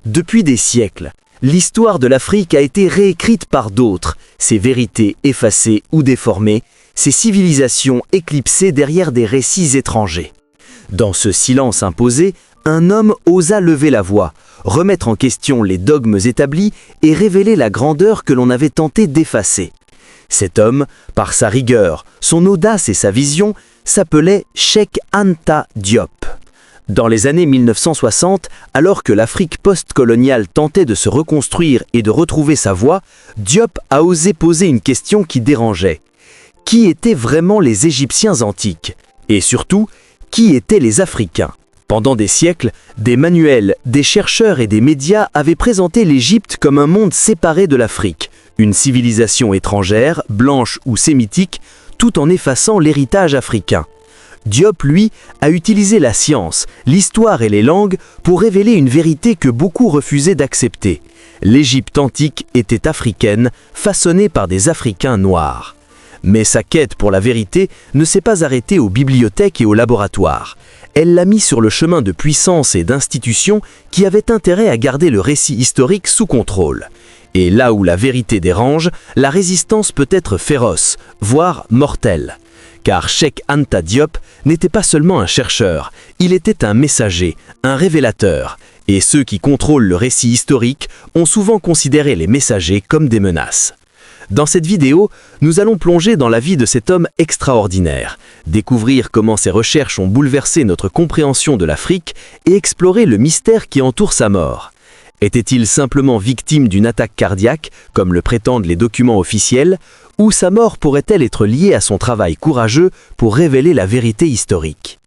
Depuis des siècles, l'histoire de l'Afrique a été réécrite par d'autres, ses vérités effacées ou déformées, ses civilisations éclipsées derrière des récits étrangers. Dans ce silence imposé, un homme osa lever la voix, remettre en question les dogmes établis et révéler la grandeur que l'on avait tenté d'effacer. Cet homme, par sa rigueur, son audace et sa vision, s'appelait Cheikh Anta Diop. Dans les années 1960, alors que l'Afrique post-coloniale tentait de se reconstruire et de retrouver sa voie, Diop a osé poser une question qui dérangeait. Qui étaient vraiment les Égyptiens antiques? Et surtout, qui étaient les Africains? Pendant des siècles, des manuels, des chercheurs et des médias avaient présenté l'Égypte comme un monde séparé de l'Afrique, une civilisation étrangère, blanche ou sémitique, tout en effaçant l'héritage africain. Diop, lui, a utilisé la science, l'histoire et les langues pour révéler une vérité que beaucoup refusaient d'accepter. L'Égypte antique était africaine, façonnée par des Africains noirs. Mais sa quête pour la vérité ne s'est pas arrêtée aux bibliothèques et aux laboratoires. Elle l'a mis sur le chemin de puissances et d'institutions qui avaient intérêt à garder le récit historique sous contrôle. Et là où la vérité dérange, la résistance peut être féroce, voire mortelle. Car Cheikh Anta Diop n'était pas seulement un chercheur, il était un messager, un révélateur. Et ceux qui contrôlent le récit historique ont souvent considéré les messagers comme des menaces. Dans cette vidéo, nous allons plonger dans la vie de cet homme extraordinaire, découvrir comment ses recherches ont bouleversé notre compréhension de l'Afrique et explorer le mystère qui entoure sa mort. Était-il simplement victime d'une attaque cardiaque, comme le prétendent les documents officiels, ou sa mort pourrait-elle être liée à son travail courageux pour révéler la vérité historique ?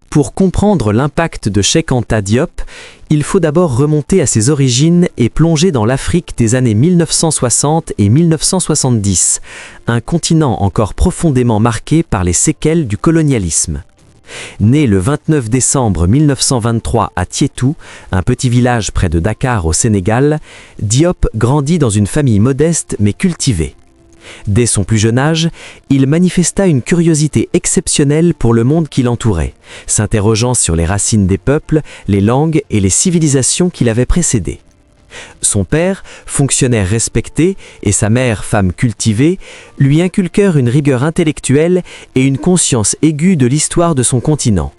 Pour comprendre l'impact de Cheikh Anta Diop, il faut d'abord remonter à ses origines et plonger dans l'Afrique des années 1960 et 1970, un continent encore profondément marqué par les séquelles du colonialisme. Né le 29 décembre 1923 à Tietou, un petit village près de Dakar au Sénégal, Diop grandit dans une famille modeste mais cultivée. Dès son plus jeune âge, il manifesta une curiosité exceptionnelle pour le monde qui l'entourait, s'interrogeant sur les racines des peuples, les langues et les civilisations qui l'avaient précédé. Son père, fonctionnaire respecté, et sa mère, femme cultivée, lui inculquèrent une rigueur intellectuelle et une conscience aiguë de l'histoire de son continent.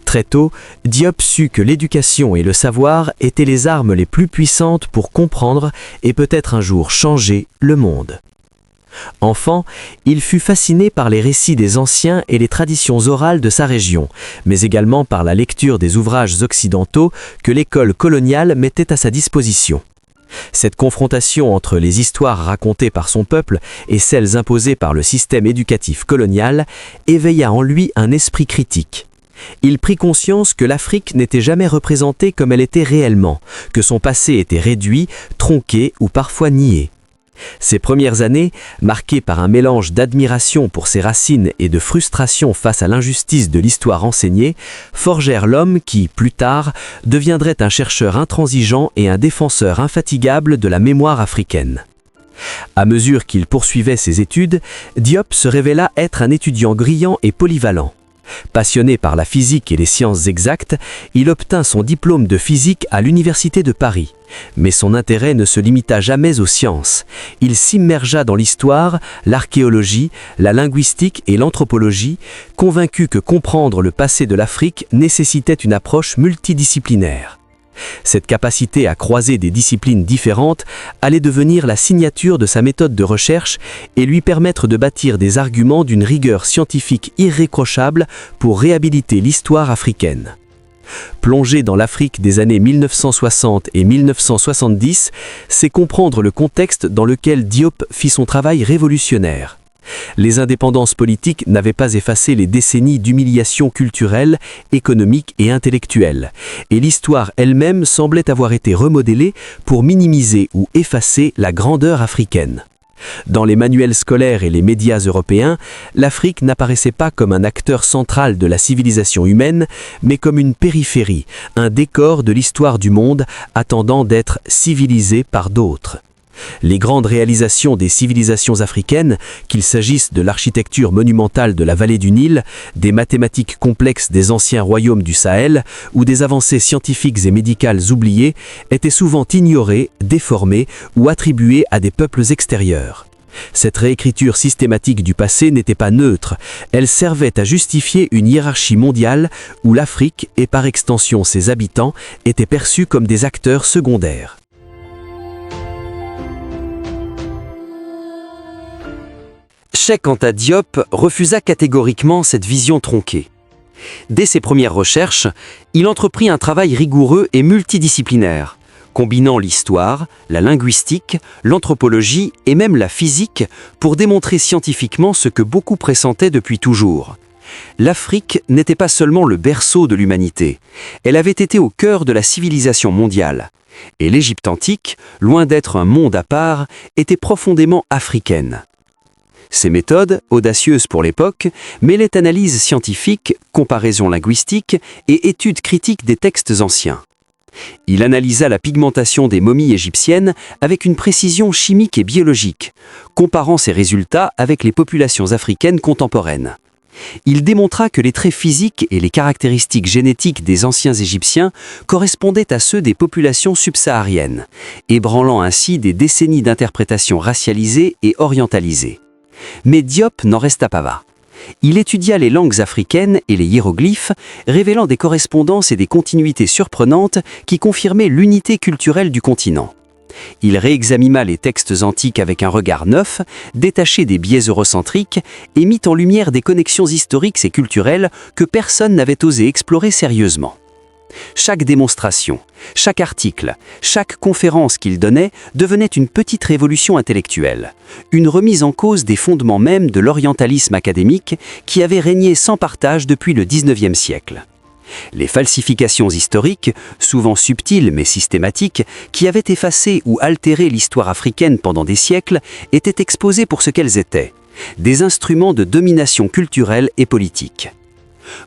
Très tôt, Diop sut que l'éducation et le savoir étaient les armes les plus puissantes pour comprendre et peut-être un jour changer le monde. Enfant, il fut fasciné par les récits des anciens et les traditions orales de sa région, mais également par la lecture des ouvrages occidentaux que l'école coloniale mettait à sa disposition. Cette confrontation entre les histoires racontées par son peuple et celles imposées par le système éducatif colonial éveilla en lui un esprit critique. Il prit conscience que l'Afrique n'était jamais représentée comme elle était réellement, que son passé était réduit, tronqué ou parfois nié. Ses premières années, marquées par un mélange d'admiration pour ses racines et de frustration face à l'injustice de l'histoire enseignée, forgèrent l'homme qui, plus tard, deviendrait un chercheur intransigeant et un défenseur infatigable de la mémoire africaine. À mesure qu'il poursuivait ses études, Diop se révéla être un étudiant brillant et polyvalent. Passionné par la physique et les sciences exactes, il obtint son diplôme de physique à l'Université de Paris. Mais son intérêt ne se limita jamais aux sciences. Il s'immergea dans l'histoire, l'archéologie, la linguistique et l'anthropologie, convaincu que comprendre le passé de l'Afrique nécessitait une approche multidisciplinaire. Cette capacité à croiser des disciplines différentes allait devenir la signature de sa méthode de recherche et lui permettre de bâtir des arguments d'une rigueur scientifique irréprochable pour réhabiliter l'histoire africaine. Plonger dans l'Afrique des années 1960 et 1970, c'est comprendre le contexte dans lequel Diop fit son travail révolutionnaire. Les indépendances politiques n'avaient pas effacé les décennies d'humiliation culturelle, économique et intellectuelle, et l'histoire elle-même semblait avoir été remodelée pour minimiser ou effacer la grandeur africaine. Dans les manuels scolaires et les médias européens, l'Afrique n'apparaissait pas comme un acteur central de la civilisation humaine, mais comme une périphérie, un décor de l'histoire du monde attendant d'être civilisé par d'autres. Les grandes réalisations des civilisations africaines, qu'il s'agisse de l'architecture monumentale de la vallée du Nil, des mathématiques complexes des anciens royaumes du Sahel ou des avancées scientifiques et médicales oubliées, étaient souvent ignorées, déformées ou attribuées à des peuples extérieurs. Cette réécriture systématique du passé n'était pas neutre, elle servait à justifier une hiérarchie mondiale où l'Afrique, et par extension ses habitants, étaient perçus comme des acteurs secondaires. Cheikh Anta Diop refusa catégoriquement cette vision tronquée. Dès ses premières recherches, il entreprit un travail rigoureux et multidisciplinaire, combinant l'histoire, la linguistique, l'anthropologie et même la physique pour démontrer scientifiquement ce que beaucoup pressentaient depuis toujours. L'Afrique n'était pas seulement le berceau de l'humanité, elle avait été au cœur de la civilisation mondiale. Et l'Égypte antique, loin d'être un monde à part, était profondément africaine. Ces méthodes, audacieuses pour l'époque, mêlaient analyse scientifique, comparaison linguistique et étude critique des textes anciens. Il analysa la pigmentation des momies égyptiennes avec une précision chimique et biologique, comparant ses résultats avec les populations africaines contemporaines. Il démontra que les traits physiques et les caractéristiques génétiques des anciens Égyptiens correspondaient à ceux des populations subsahariennes, ébranlant ainsi des décennies d'interprétations racialisées et orientalisées. Mais Diop n'en resta pas là. Il étudia les langues africaines et les hiéroglyphes, révélant des correspondances et des continuités surprenantes qui confirmaient l'unité culturelle du continent. Il réexamina les textes antiques avec un regard neuf, détaché des biais eurocentriques, et mit en lumière des connexions historiques et culturelles que personne n'avait osé explorer sérieusement. Chaque démonstration, chaque article, chaque conférence qu'il donnait devenait une petite révolution intellectuelle, une remise en cause des fondements même de l'orientalisme académique qui avait régné sans partage depuis le XIXe siècle. Les falsifications historiques, souvent subtiles mais systématiques, qui avaient effacé ou altéré l'histoire africaine pendant des siècles, étaient exposées pour ce qu'elles étaient, des instruments de domination culturelle et politique.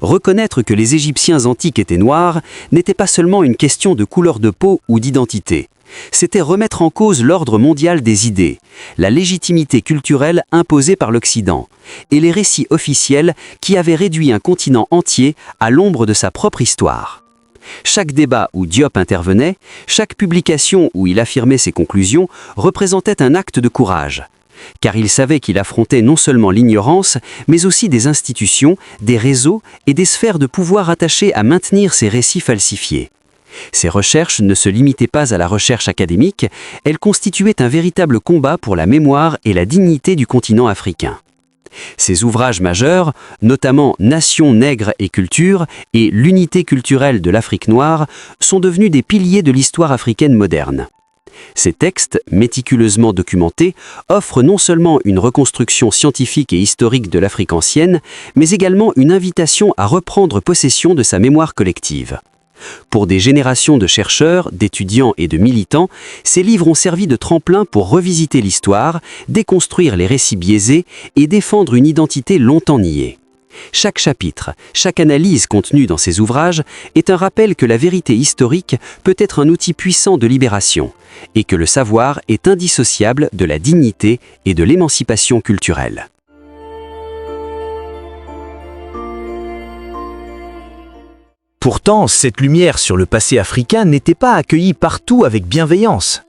Reconnaître que les Égyptiens antiques étaient noirs n'était pas seulement une question de couleur de peau ou d'identité. C'était remettre en cause l'ordre mondial des idées, la légitimité culturelle imposée par l'Occident, et les récits officiels qui avaient réduit un continent entier à l'ombre de sa propre histoire. Chaque débat où Diop intervenait, chaque publication où il affirmait ses conclusions représentait un acte de courage. Car il savait qu'il affrontait non seulement l'ignorance, mais aussi des institutions, des réseaux et des sphères de pouvoir attachées à maintenir ces récits falsifiés. Ces recherches ne se limitaient pas à la recherche académique, elles constituaient un véritable combat pour la mémoire et la dignité du continent africain. Ses ouvrages majeurs, notamment Nation, nègre et culture et L'unité culturelle de l'Afrique noire, sont devenus des piliers de l'histoire africaine moderne. Ces textes, méticuleusement documentés, offrent non seulement une reconstruction scientifique et historique de l'Afrique ancienne, mais également une invitation à reprendre possession de sa mémoire collective. Pour des générations de chercheurs, d'étudiants et de militants, ces livres ont servi de tremplin pour revisiter l'histoire, déconstruire les récits biaisés et défendre une identité longtemps niée. Chaque chapitre, chaque analyse contenue dans ces ouvrages est un rappel que la vérité historique peut être un outil puissant de libération et que le savoir est indissociable de la dignité et de l'émancipation culturelle. Pourtant, cette lumière sur le passé africain n'était pas accueillie partout avec bienveillance.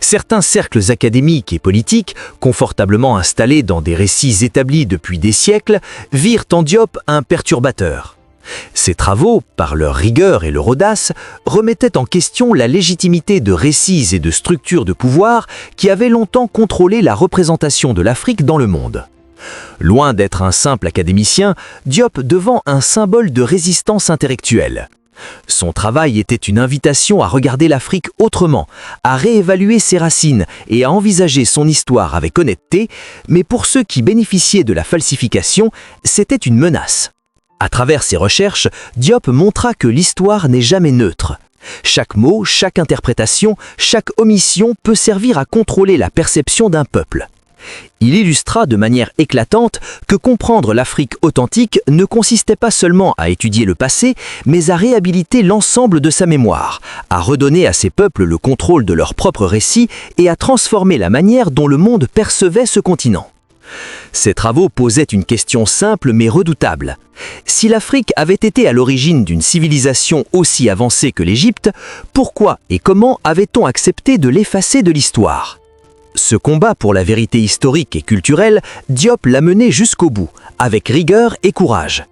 Certains cercles académiques et politiques, confortablement installés dans des récits établis depuis des siècles, virent en Diop un perturbateur. Ses travaux, par leur rigueur et leur audace, remettaient en question la légitimité de récits et de structures de pouvoir qui avaient longtemps contrôlé la représentation de l'Afrique dans le monde. Loin d'être un simple académicien, Diop devint un symbole de résistance intellectuelle. Son travail était une invitation à regarder l'Afrique autrement, à réévaluer ses racines et à envisager son histoire avec honnêteté, mais pour ceux qui bénéficiaient de la falsification, c'était une menace. À travers ses recherches, Diop montra que l'histoire n'est jamais neutre. Chaque mot, chaque interprétation, chaque omission peut servir à contrôler la perception d'un peuple. Il illustra de manière éclatante que comprendre l'Afrique authentique ne consistait pas seulement à étudier le passé, mais à réhabiliter l'ensemble de sa mémoire, à redonner à ces peuples le contrôle de leur propre récit et à transformer la manière dont le monde percevait ce continent. Ces travaux posaient une question simple mais redoutable. Si l'Afrique avait été à l'origine d'une civilisation aussi avancée que l'Égypte, pourquoi et comment avait-on accepté de l'effacer de l'histoire ? Ce combat pour la vérité historique et culturelle, Diop l'a mené jusqu'au bout, avec rigueur et courage.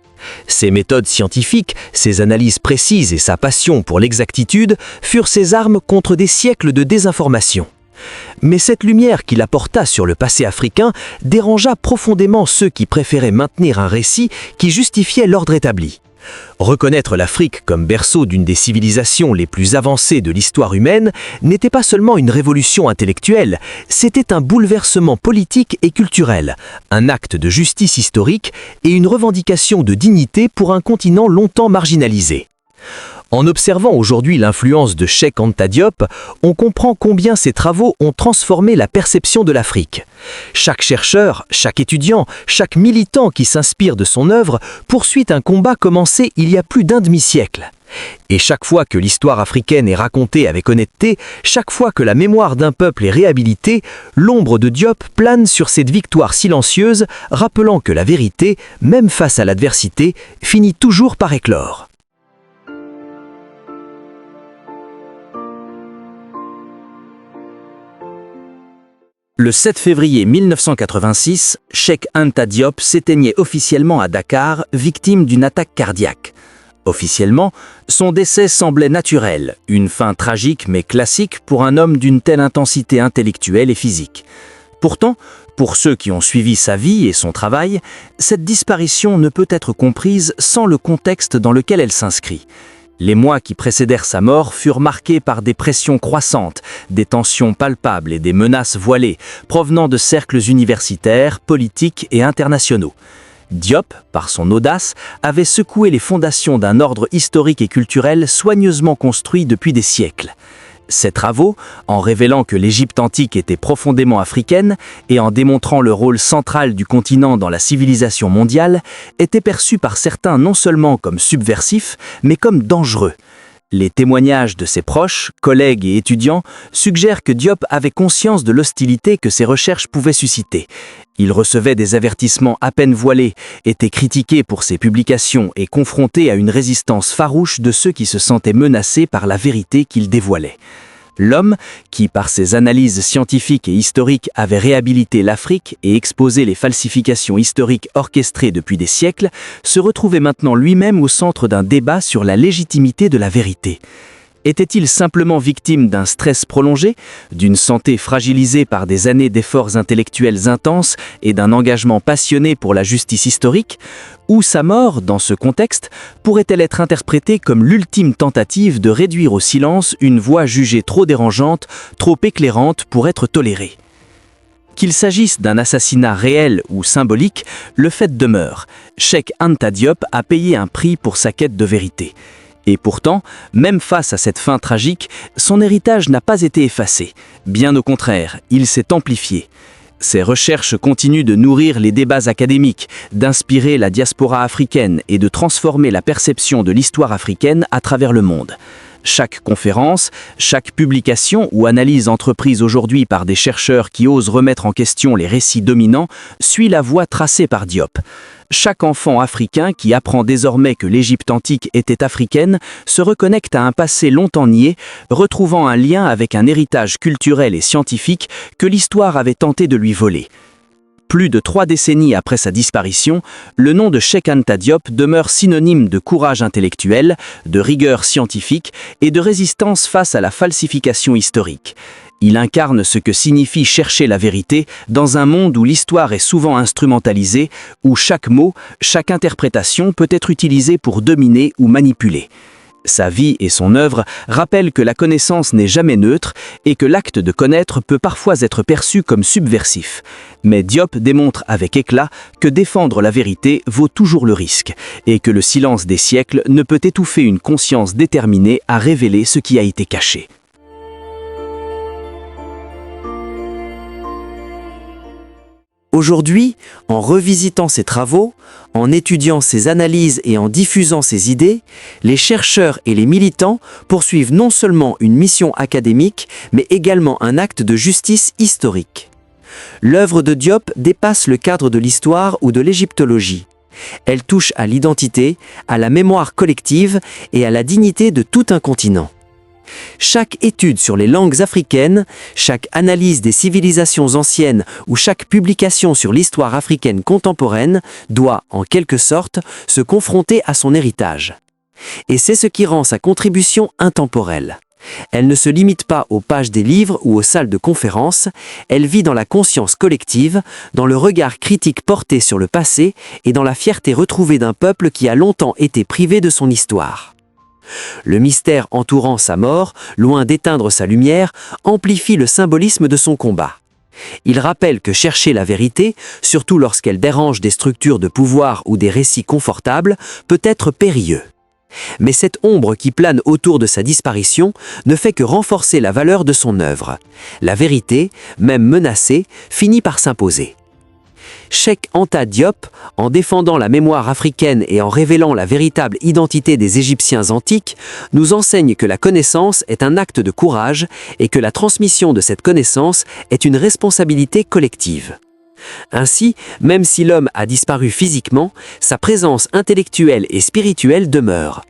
Ses méthodes scientifiques, ses analyses précises et sa passion pour l'exactitude furent ses armes contre des siècles de désinformation. Mais cette lumière qu'il apporta sur le passé africain dérangea profondément ceux qui préféraient maintenir un récit qui justifiait l'ordre établi. Reconnaître l'Afrique comme berceau d'une des civilisations les plus avancées de l'histoire humaine n'était pas seulement une révolution intellectuelle, c'était un bouleversement politique et culturel, un acte de justice historique et une revendication de dignité pour un continent longtemps marginalisé. En observant aujourd'hui l'influence de Cheikh Anta Diop, on comprend combien ses travaux ont transformé la perception de l'Afrique. Chaque chercheur, chaque étudiant, chaque militant qui s'inspire de son œuvre poursuit un combat commencé il y a plus d'un demi-siècle. Et chaque fois que l'histoire africaine est racontée avec honnêteté, chaque fois que la mémoire d'un peuple est réhabilitée, l'ombre de Diop plane sur cette victoire silencieuse, rappelant que la vérité, même face à l'adversité, finit toujours par éclore. Le 7 février 1986, Cheikh Anta Diop s'éteignait officiellement à Dakar, victime d'une attaque cardiaque. Officiellement, son décès semblait naturel, une fin tragique mais classique pour un homme d'une telle intensité intellectuelle et physique. Pourtant, pour ceux qui ont suivi sa vie et son travail, cette disparition ne peut être comprise sans le contexte dans lequel elle s'inscrit. Les mois qui précédèrent sa mort furent marqués par des pressions croissantes, des tensions palpables et des menaces voilées, provenant de cercles universitaires, politiques et internationaux. Diop, par son audace, avait secoué les fondations d'un ordre historique et culturel soigneusement construit depuis des siècles. Ses travaux, en révélant que l'Égypte antique était profondément africaine et en démontrant le rôle central du continent dans la civilisation mondiale, étaient perçus par certains non seulement comme subversifs, mais comme dangereux. Les témoignages de ses proches, collègues et étudiants suggèrent que Diop avait conscience de l'hostilité que ses recherches pouvaient susciter. Il recevait des avertissements à peine voilés, était critiqué pour ses publications et confronté à une résistance farouche de ceux qui se sentaient menacés par la vérité qu'il dévoilait. L'homme, qui par ses analyses scientifiques et historiques avait réhabilité l'Afrique et exposé les falsifications historiques orchestrées depuis des siècles, se retrouvait maintenant lui-même au centre d'un débat sur la légitimité de la vérité. Était-il simplement victime d'un stress prolongé, d'une santé fragilisée par des années d'efforts intellectuels intenses et d'un engagement passionné pour la justice historique? Ou sa mort, dans ce contexte, pourrait-elle être interprétée comme l'ultime tentative de réduire au silence une voix jugée trop dérangeante, trop éclairante pour être tolérée? Qu'il s'agisse d'un assassinat réel ou symbolique, le fait demeure. Cheikh Anta Diop a payé un prix pour sa quête de vérité. Et pourtant, même face à cette fin tragique, son héritage n'a pas été effacé. Bien au contraire, il s'est amplifié. Ses recherches continuent de nourrir les débats académiques, d'inspirer la diaspora africaine et de transformer la perception de l'histoire africaine à travers le monde. Chaque conférence, chaque publication ou analyse entreprise aujourd'hui par des chercheurs qui osent remettre en question les récits dominants suit la voie tracée par Diop. Chaque enfant africain qui apprend désormais que l'Égypte antique était africaine se reconnecte à un passé longtemps nié, retrouvant un lien avec un héritage culturel et scientifique que l'histoire avait tenté de lui voler. Plus de 3 décennies après sa disparition, le nom de Cheikh Anta Diop demeure synonyme de courage intellectuel, de rigueur scientifique et de résistance face à la falsification historique. Il incarne ce que signifie chercher la vérité dans un monde où l'histoire est souvent instrumentalisée, où chaque mot, chaque interprétation peut être utilisée pour dominer ou manipuler. Sa vie et son œuvre rappellent que la connaissance n'est jamais neutre et que l'acte de connaître peut parfois être perçu comme subversif. Mais Diop démontre avec éclat que défendre la vérité vaut toujours le risque et que le silence des siècles ne peut étouffer une conscience déterminée à révéler ce qui a été caché. Aujourd'hui, en revisitant ses travaux, en étudiant ses analyses et en diffusant ses idées, les chercheurs et les militants poursuivent non seulement une mission académique, mais également un acte de justice historique. L'œuvre de Diop dépasse le cadre de l'histoire ou de l'égyptologie. Elle touche à l'identité, à la mémoire collective et à la dignité de tout un continent. Chaque étude sur les langues africaines, chaque analyse des civilisations anciennes ou chaque publication sur l'histoire africaine contemporaine doit, en quelque sorte, se confronter à son héritage. Et c'est ce qui rend sa contribution intemporelle. Elle ne se limite pas aux pages des livres ou aux salles de conférences, elle vit dans la conscience collective, dans le regard critique porté sur le passé et dans la fierté retrouvée d'un peuple qui a longtemps été privé de son histoire. Le mystère entourant sa mort, loin d'éteindre sa lumière, amplifie le symbolisme de son combat. Il rappelle que chercher la vérité, surtout lorsqu'elle dérange des structures de pouvoir ou des récits confortables, peut être périlleux. Mais cette ombre qui plane autour de sa disparition ne fait que renforcer la valeur de son œuvre. La vérité, même menacée, finit par s'imposer. Cheikh Anta Diop, en défendant la mémoire africaine et en révélant la véritable identité des Égyptiens antiques, nous enseigne que la connaissance est un acte de courage et que la transmission de cette connaissance est une responsabilité collective. Ainsi, même si l'homme a disparu physiquement, sa présence intellectuelle et spirituelle demeure.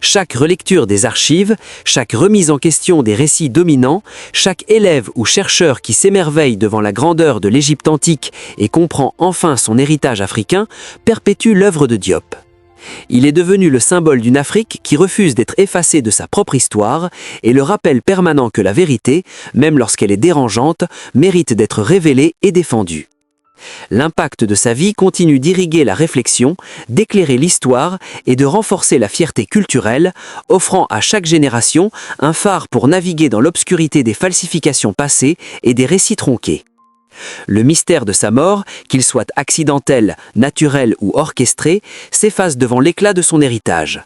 Chaque relecture des archives, chaque remise en question des récits dominants, chaque élève ou chercheur qui s'émerveille devant la grandeur de l'Égypte antique et comprend enfin son héritage africain, perpétue l'œuvre de Diop. Il est devenu le symbole d'une Afrique qui refuse d'être effacée de sa propre histoire et le rappel permanent que la vérité, même lorsqu'elle est dérangeante, mérite d'être révélée et défendue. L'impact de sa vie continue d'irriguer la réflexion, d'éclairer l'histoire et de renforcer la fierté culturelle, offrant à chaque génération un phare pour naviguer dans l'obscurité des falsifications passées et des récits tronqués. Le mystère de sa mort, qu'il soit accidentel, naturel ou orchestré, s'efface devant l'éclat de son héritage.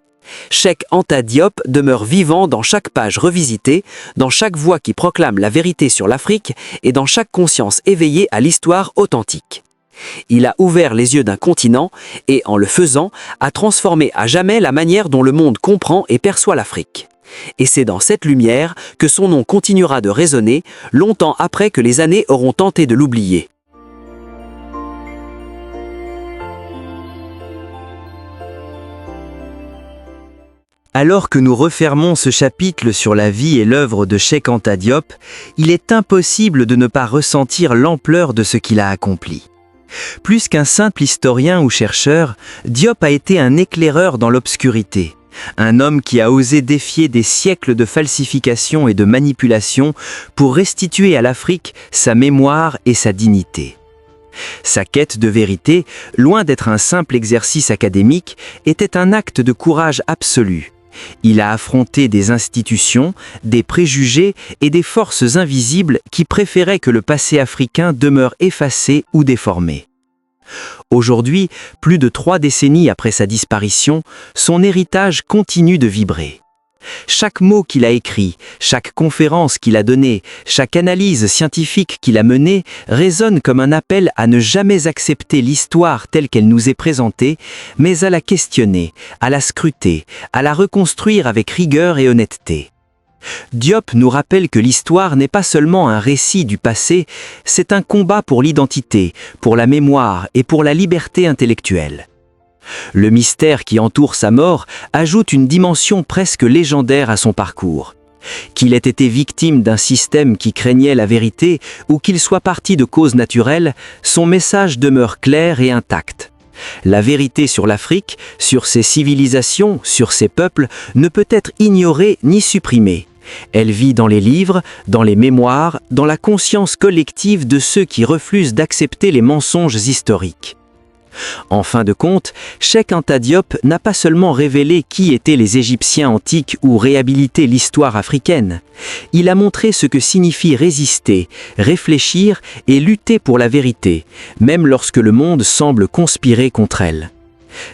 Cheikh Anta Diop demeure vivant dans chaque page revisitée, dans chaque voix qui proclame la vérité sur l'Afrique et dans chaque conscience éveillée à l'histoire authentique. Il a ouvert les yeux d'un continent et, en le faisant, a transformé à jamais la manière dont le monde comprend et perçoit l'Afrique. Et c'est dans cette lumière que son nom continuera de résonner, longtemps après que les années auront tenté de l'oublier. Alors que nous refermons ce chapitre sur la vie et l'œuvre de Cheikh Anta Diop, il est impossible de ne pas ressentir l'ampleur de ce qu'il a accompli. Plus qu'un simple historien ou chercheur, Diop a été un éclaireur dans l'obscurité. Un homme qui a osé défier des siècles de falsification et de manipulation pour restituer à l'Afrique sa mémoire et sa dignité. Sa quête de vérité, loin d'être un simple exercice académique, était un acte de courage absolu. Il a affronté des institutions, des préjugés et des forces invisibles qui préféraient que le passé africain demeure effacé ou déformé. Aujourd'hui, plus de 3 décennies après sa disparition, son héritage continue de vibrer. Chaque mot qu'il a écrit, chaque conférence qu'il a donnée, chaque analyse scientifique qu'il a menée résonne comme un appel à ne jamais accepter l'histoire telle qu'elle nous est présentée, mais à la questionner, à la scruter, à la reconstruire avec rigueur et honnêteté. Diop nous rappelle que l'histoire n'est pas seulement un récit du passé, c'est un combat pour l'identité, pour la mémoire et pour la liberté intellectuelle. Le mystère qui entoure sa mort ajoute une dimension presque légendaire à son parcours. Qu'il ait été victime d'un système qui craignait la vérité ou qu'il soit parti de causes naturelles, son message demeure clair et intact. La vérité sur l'Afrique, sur ses civilisations, sur ses peuples, ne peut être ignorée ni supprimée. Elle vit dans les livres, dans les mémoires, dans la conscience collective de ceux qui refusent d'accepter les mensonges historiques. En fin de compte, Cheikh Anta Diop n'a pas seulement révélé qui étaient les Égyptiens antiques ou réhabilité l'histoire africaine. Il a montré ce que signifie résister, réfléchir et lutter pour la vérité, même lorsque le monde semble conspirer contre elle.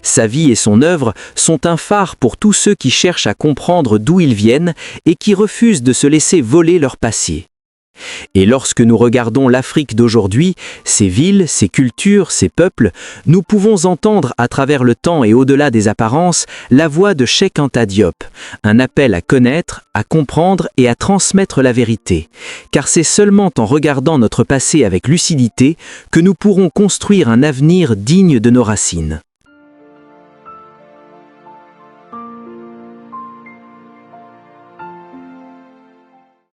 Sa vie et son œuvre sont un phare pour tous ceux qui cherchent à comprendre d'où ils viennent et qui refusent de se laisser voler leur passé. Et lorsque nous regardons l'Afrique d'aujourd'hui, ses villes, ses cultures, ses peuples, nous pouvons entendre à travers le temps et au-delà des apparences la voix de Cheikh Anta Diop, un appel à connaître, à comprendre et à transmettre la vérité. Car c'est seulement en regardant notre passé avec lucidité que nous pourrons construire un avenir digne de nos racines.